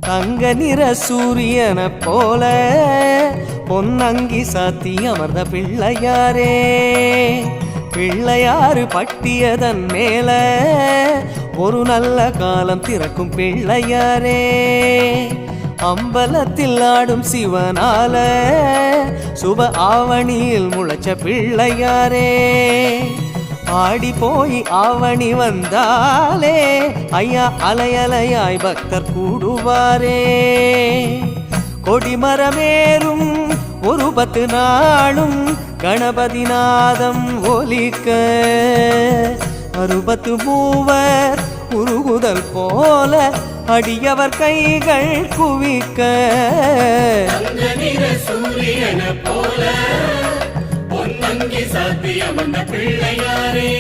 தங்க நிற சூரியனை போல பொன்னங்கி சாத்தி அமர்ந்த பிள்ளையாரே. பிள்ளையாறு பட்டியதன் மேல ஒரு நல்ல காலம் திறக்கும் பிள்ளையாரே. அம்பலத்தில் ஆடும் சிவனால சுப ஆவணியில் முளைச்ச பிள்ளையாரே. ஆடி போய் ஆவணி வந்தாலே ஐயா அலையலையாய் பக்தர் கூடுவாரே. கொடிமரமேறும் ஒரு 10 நாளும் கணபதி நாதம் ஒலிக்க 60 மூவர் உருகுதல் போல அடியவர் கைகள் குவிக்க. சூரியன போல பொன்னங்கி சாத்தியம் பிள்ளையாரே.